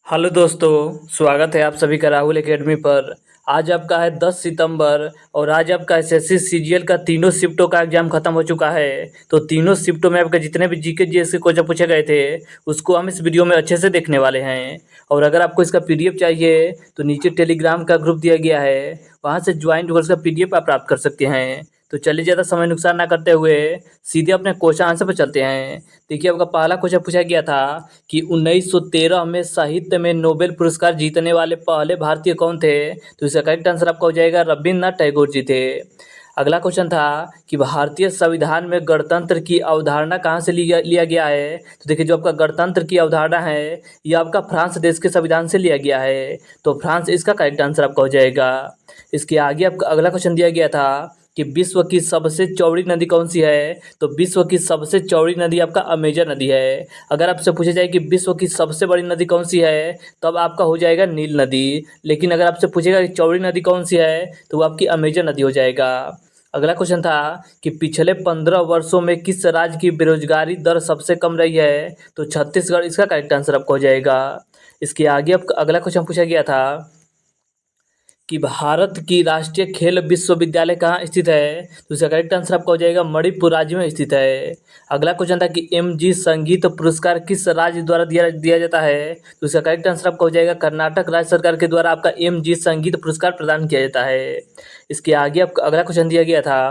Hello दोस्तों, स्वागत है आप सभी का राहुल एकेडमी पर। आज आपका है 10 सितंबर और आज आपका एसएससी सीजीएल का तीनों शिफ्टों का एग्जाम खत्म हो चुका है। तो तीनों शिफ्टों में आपके जितने भी जीके जीएस के क्वेश्चन पूछे गए थे उसको हम इस वीडियो में अच्छे से देखने वाले हैं। और अगर आपको इसका पीडीएफ चाहिए तो नीचे टेलीग्राम का ग्रुप दिया गया है, वहाँ से ज्वाइन होकर इसका पीडीएफ आप प्राप्त कर सकते हैं। तो चलिए ज़्यादा समय नुकसान ना करते हुए सीधे अपने क्वेश्चन आंसर पर चलते हैं। देखिए, आपका पहला क्वेश्चन पूछा गया था कि 1913 में साहित्य में नोबेल पुरस्कार जीतने वाले पहले भारतीय कौन थे। तो इसका करेक्ट आंसर आपका हो जाएगा रविन्द्रनाथ टैगोर जी थे। अगला क्वेश्चन था कि भारतीय संविधान में गणतंत्र की अवधारणा कहाँ से लिया गया है। तो देखिए, जो आपका गणतंत्र की अवधारणा है ये आपका फ्रांस देश के संविधान से लिया गया है। तो फ्रांस इसका करेक्ट आंसर आपका हो जाएगा। इसके आगे आपका अगला क्वेश्चन दिया गया था कि विश्व की सबसे चौड़ी नदी कौन सी है। तो विश्व की सबसे चौड़ी नदी आपका अमेजन नदी है। अगर आपसे पूछा जाए कि विश्व की सबसे बड़ी नदी कौन सी है तब आपका हो जाएगा नील नदी। लेकिन अगर आपसे पूछेगा कि चौड़ी नदी कौन सी है तो वो आपकी अमेजन नदी हो जाएगा। अगला क्वेश्चन था कि पिछले 15 वर्षों में किस राज्य की बेरोजगारी दर सबसे कम रही है। तो छत्तीसगढ़ इसका करेक्ट आंसर आपको हो जाएगा। इसके आगे आपका अगला क्वेश्चन पूछा गया था कि भारत की राष्ट्रीय खेल विश्वविद्यालय कहाँ स्थित है। तो इसका करेक्ट आंसर आपका हो जाएगा मणिपुर राज्य में स्थित है। अगला क्वेश्चन था कि एमजी संगीत पुरस्कार किस राज्य द्वारा दिया दिया जाता है। तो इसका करेक्ट आंसर आपका हो जाएगा कर्नाटक राज्य सरकार के द्वारा आपका एमजी संगीत पुरस्कार प्रदान किया जाता है। इसके आगे आपका अगला क्वेश्चन दिया गया था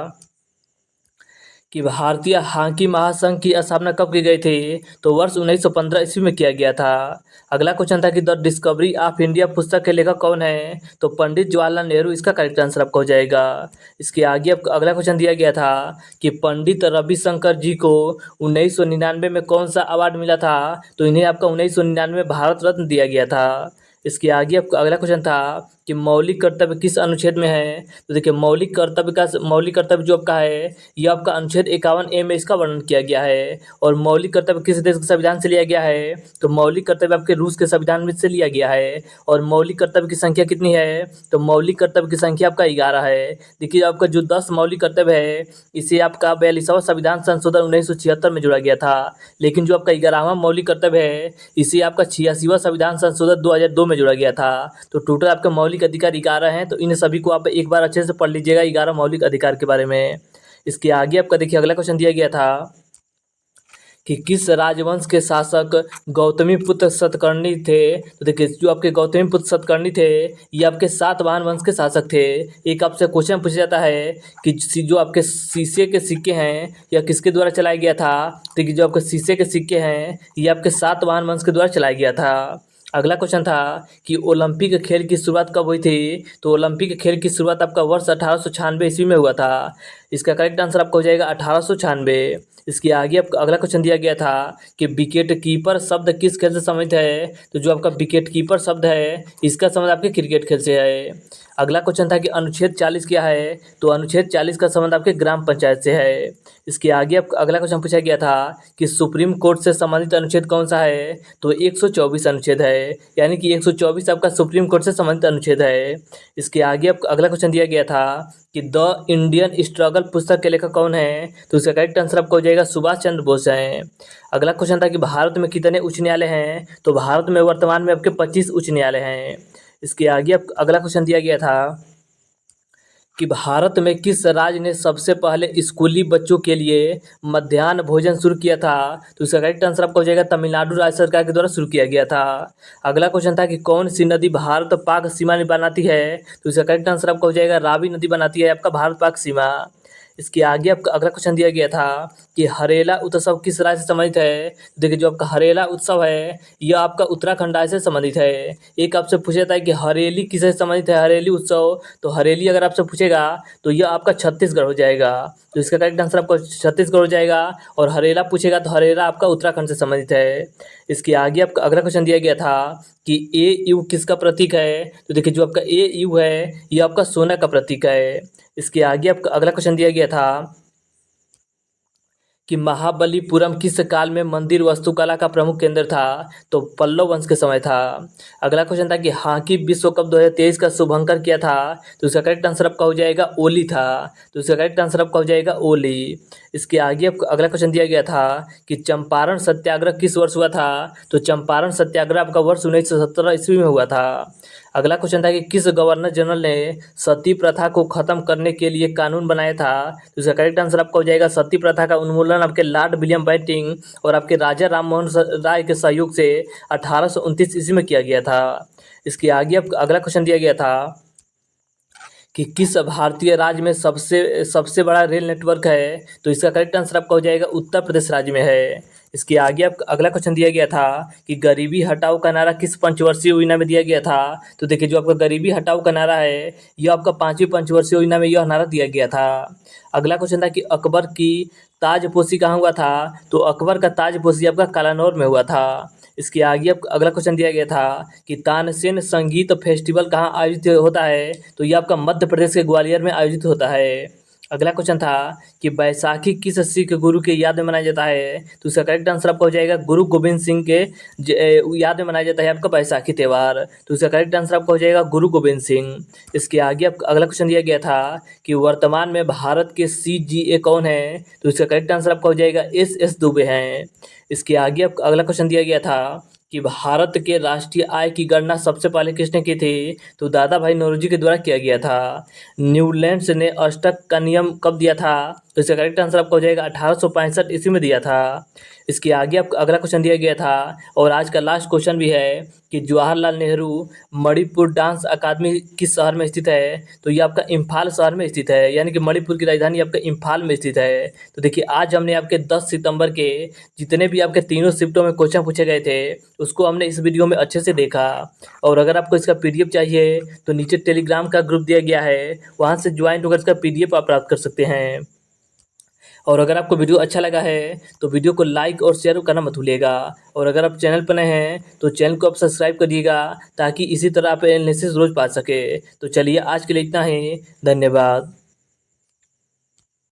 कि भारतीय हॉकी महासंघ की स्थापना कब की गई थी। तो वर्ष 1915 ईस्वी में किया गया था। अगला क्वेश्चन था कि द डिस्कवरी ऑफ इंडिया पुस्तक के लेखक कौन है। तो पंडित जवाहरलाल नेहरू इसका करेक्ट आंसर आपका हो जाएगा। इसके आगे आपका अगला क्वेश्चन दिया गया था कि पंडित रविशंकर जी को 1999 में कौन सा अवार्ड मिला था। तो इन्हें आपका 1999 में भारत रत्न दिया गया था। इसके आगे आपका अगला क्वेश्चन था कि मौलिक कर्तव्य किस अनुच्छेद में है। तो देखिए, मौलिक कर्तव्य जो आपका है ये आपका अनुच्छेद 51A में इसका वर्णन किया गया है। और मौलिक कर्तव्य किस देश के संविधान से लिया गया है। तो मौलिक कर्तव्य आपके रूस के संविधान में से लिया गया है। और मौलिक कर्तव्य की संख्या कितनी है। तो मौलिक कर्तव्य की संख्या आपका 11 है। देखिए, आपका जो 10 मौलिक कर्तव्य है इसे आपका 42वां संविधान संशोधन 1976 में जोड़ा गया था। लेकिन जो आपका 11वां मौलिक कर्तव्य है इसे आपका 86वां संविधान संशोधन 2002 में जोड़ा गया था। तो टोटल आपके मौलिक अधिकार 11 हैं। तो इन सभी को आप एक बार अच्छे से पढ़ लीजिएगा 11 मौलिक अधिकार के बारे में। इसके आगे आपका देखिए अगला क्वेश्चन दिया गया था कि किस राजवंश के शासक गौतमीपुत्र सतकर्णी थे। तो देखिए, जो आपके गौतमीपुत्र सतकर्णी थे ये आपके सातवाहन वंश के शासक थे। एक आपसे क्वेश्चन पूछा जाता है कि जो आपके शीशे के सिक्के हैं यह किसके द्वारा चलाया गया था। देखिए, जो आपके शीशे के सिक्के हैं ये आपके सातवाहन वंश के द्वारा चलाया गया था। अगला क्वेश्चन था कि ओलंपिक खेल की शुरुआत कब हुई थी। तो ओलंपिक खेल की शुरुआत आपका वर्ष 1896 ईस्वी में हुआ था। इसका करेक्ट आंसर आपका हो जाएगा 1896। इसके आगे आपका अगला क्वेश्चन दिया गया था कि विकेट कीपर शब्द किस खेल से संबंधित है। तो जो आपका विकेट कीपर शब्द है इसका संबंध आपके क्रिकेट खेल से है। अगला क्वेश्चन था कि अनुच्छेद 40 क्या है। तो अनुच्छेद 40 का संबंध आपके ग्राम पंचायत से है। इसके आगे आपका अगला क्वेश्चन पूछा गया था कि सुप्रीम कोर्ट से संबंधित अनुच्छेद कौन सा है। तो 124 अनुच्छेद है, यानी कि 124 आपका सुप्रीम कोर्ट से संबंधित अनुच्छेद है। इसके आगे आपका अगला क्वेश्चन दिया गया था कि द इंडियन स्ट्रगल पुस्तक के लेखक कौन है। तो इसका करेक्ट आंसर आपको हो जाएगा सुभाष चंद्र बोस हैं। अगला क्वेश्चन था कि भारत में कितने उच्च न्यायालय हैं। तो भारत में वर्तमान में आपके 25 उच्च न्यायालय हैं। इसके आगे अगला क्वेश्चन दिया गया था कि भारत में किस राज्य ने सबसे पहले स्कूली बच्चों के लिए मध्याह्न भोजन शुरू किया था। तो इसका करेक्ट आंसर आपका हो जाएगा तमिलनाडु राज्य सरकार के द्वारा शुरू किया गया था। अगला क्वेश्चन था कि कौन सी नदी भारत पाक सीमा में बनाती है। तो इसका करेक्ट आंसर आपका हो जाएगा रावी नदी बनाती है आपका भारत पाक सीमा। इसके आगे आपका अगला क्वेश्चन दिया गया था कि हरेला उत्सव किस राज्य से संबंधित है। देखिए, जो आपका हरेला उत्सव है यह आपका उत्तराखंड राज्य से संबंधित है। एक आपसे पूछा जाता है कि हरेली किससे संबंधित है, हरेली उत्सव। तो हरेली अगर आपसे पूछेगा तो यह आपका छत्तीसगढ़ हो जाएगा। तो इसका करेक्ट आंसर आपका छत्तीसगढ़ हो जाएगा। और हरेला पूछेगा तो हरेला आपका उत्तराखंड से संबंधित है। इसके आगे आपका अगला क्वेश्चन दिया गया था कि AU किसका प्रतीक है। तो देखिए, जो आपका AU है यह आपका सोना का प्रतीक है। इसके आगे आपका अगला क्वेश्चन दिया गया था कि महाबलीपुरम किस काल में मंदिर वास्तुकला का प्रमुख केंद्र था। तो पल्लव वंश के समय था। अगला क्वेश्चन था कि हॉकी विश्व कप 2023 का शुभंकर किया था। तो इसका करेक्ट आंसर आपका हो जाएगा ओली था। तो इसका करेक्ट आंसर आपका हो जाएगा ओली। इसके आगे आपको अगला क्वेश्चन दिया गया था कि चंपारण सत्याग्रह किस वर्ष हुआ था। तो चंपारण सत्याग्रह आपका वर्ष 1917 ईस्वी में हुआ था। अगला क्वेश्चन था कि किस गवर्नर जनरल ने सती प्रथा को खत्म करने के लिए कानून बनाया था। तो इसका करेक्ट आंसर आपका हो जाएगा सती प्रथा का उन्मूलन आपके लॉर्ड विलियम बेंटिंक और आपके राजा राममोहन राय के सहयोग से 1829 ईस्वी में किया गया था। इसके आगे आपको अगला क्वेश्चन दिया गया था कि किस भारतीय राज्य में सबसे सबसे बड़ा रेल नेटवर्क है। तो इसका करेक्ट आंसर आपका हो जाएगा उत्तर प्रदेश राज्य में है। इसके आगे आपका अगला क्वेश्चन दिया गया था कि गरीबी हटाओ का नारा किस पंचवर्षीय योजना में दिया गया था। तो देखिए जो आपका गरीबी हटाओ का नारा है यह आपका 5वीं पंचवर्षीय योजना में यह नारा दिया गया था। अगला क्वेश्चन था कि अकबर की ताजपोशी कहाँ हुआ था। तो अकबर का ताजपोशी आपका कालानौर में हुआ था। इसके आगे आपका अगला क्वेश्चन दिया गया था कि तानसेन संगीत फेस्टिवल कहाँ आयोजित होता है। तो ये आपका मध्य प्रदेश के ग्वालियर में आयोजित होता है। अगला क्वेश्चन था कि बैसाखी किस सिख गुरु के याद में मनाया जाता है। तो इसका करेक्ट आंसर आपका हो जाएगा गुरु गोविंद सिंह के याद में मनाया जाता है आपका बैसाखी त्यौहार। तो इसका करेक्ट आंसर आपका हो जाएगा गुरु गोविंद सिंह। इसके आगे आपका अगला क्वेश्चन दिया गया था कि वर्तमान में भारत के CGA कौन है। तो इसका करेक्ट आंसर आपका हो जाएगा SS दुबे हैं। इसके आगे आपका अगला क्वेश्चन दिया गया था कि भारत के राष्ट्रीय आय की गणना सबसे पहले किसने की थी। तो दादा भाई नौरोजी के द्वारा किया गया था। न्यूलैंड्स ने अष्टक का नियम कब दिया था। तो इसका करेक्ट आंसर आपका हो जाएगा 1865 ईस्वी में दिया था। इसके आगे आपका अगला क्वेश्चन दिया गया था और आज का लास्ट क्वेश्चन भी है कि जवाहरलाल नेहरू मणिपुर डांस अकादमी किस शहर में स्थित है। तो ये आपका इम्फाल शहर में स्थित है, यानी कि मणिपुर की राजधानी आपका इम्फाल में स्थित है। तो देखिए आज हमने आपके 10 सितंबर के जितने भी आपके तीनों शिफ्टों में क्वेश्चन पूछे गए थे उसको हमने इस वीडियो में अच्छे से देखा। और अगर आपको इसका PDF चाहिए तो नीचे टेलीग्राम का ग्रुप दिया गया है, वहाँ से ज्वाइन होकर इसका PDF आप प्राप्त कर सकते हैं। और अगर आपको वीडियो अच्छा लगा है तो वीडियो को लाइक और शेयर करना मत भूलिएगा। और अगर आप चैनल पर नए हैं तो चैनल को आप सब्सक्राइब करिएगा ताकि इसी तरह आप एनालिसिस रोज पा सके। तो चलिए आज के लिए इतना ही, धन्यवाद।